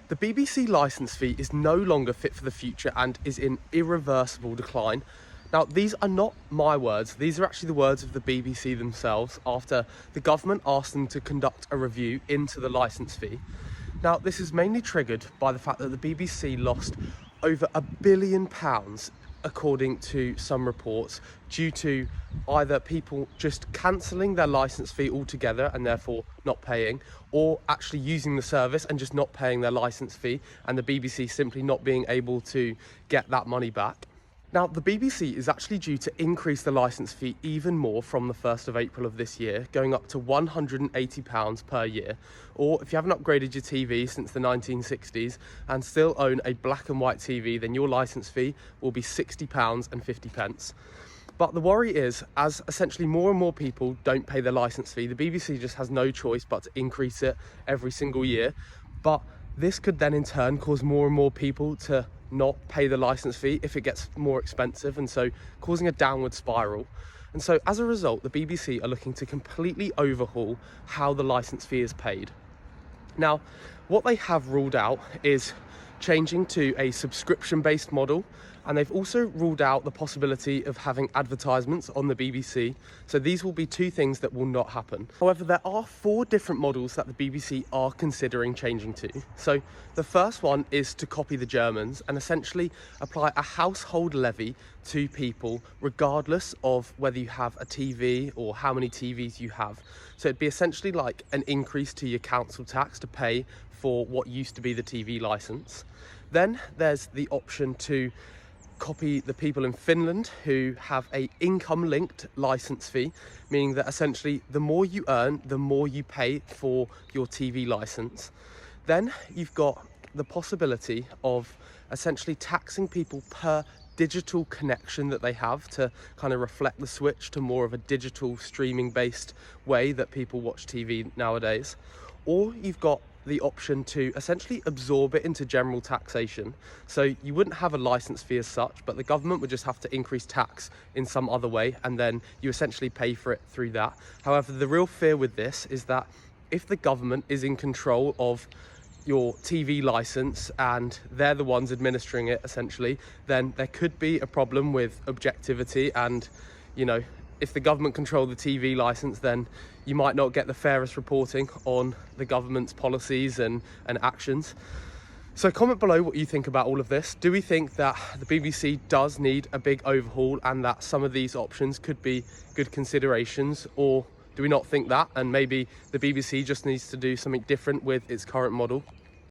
The BBC licence fee is no longer fit for the future and is in irreversible decline. Now, these are not my words, these are actually the words of the BBC themselves after the government asked them to conduct a review into the licence fee. Now, this is mainly triggered by the fact that the BBC lost over £1 billion, according to some reports, due to either people just cancelling their licence fee altogether and therefore not paying, or actually using the service and just not paying their licence fee, and the BBC simply not being able to get that money back. Now, the BBC is actually due to increase the licence fee even more from the 1st of April of this year, going up to £180 per year. Or if you haven't upgraded your TV since the 1960s and still own a black and white TV, then your licence fee will be £60.50. But the worry is, as essentially more and more people don't pay their licence fee, the BBC just has no choice but to increase it every single year. But this could then in turn cause more and more people to not pay the licence fee if it gets more expensive, and so causing a downward spiral. And so as a result, the BBC are looking to completely overhaul how the licence fee is paid. Now, what they have ruled out is changing to a subscription-based model, and they've also ruled out the possibility of having advertisements on the BBC. So these will be two things that will not happen. However, there are 4 different models that the BBC are considering changing to. So the first one is to copy the Germans and essentially apply a household levy to people regardless of whether you have a TV or how many TVs you have. So it'd be essentially like an increase to your council tax to pay for what used to be the TV licence. Then there's the option to copy the people in Finland who have a income-linked licence fee, meaning that essentially the more you earn, the more you pay for your TV licence. Then you've got the possibility of essentially taxing people per digital connection that they have to kind of reflect the switch to more of a digital streaming based way that people watch TV nowadays. Or you've got the option to essentially absorb it into general taxation. So you wouldn't have a licence fee as such, but the government would just have to increase tax in some other way, and then you essentially pay for it through that. However, the real fear with this is that if the government is in control of your TV licence and they're the ones administering it essentially, then there could be a problem with objectivity. And, you know, if the government control the TV licence, then you might not get the fairest reporting on the government's policies and actions. So comment below what you think about all of this. Do we think that the BBC does need a big overhaul and that some of these options could be good considerations, or do we not think that, and maybe the BBC just needs to do something different with its current model?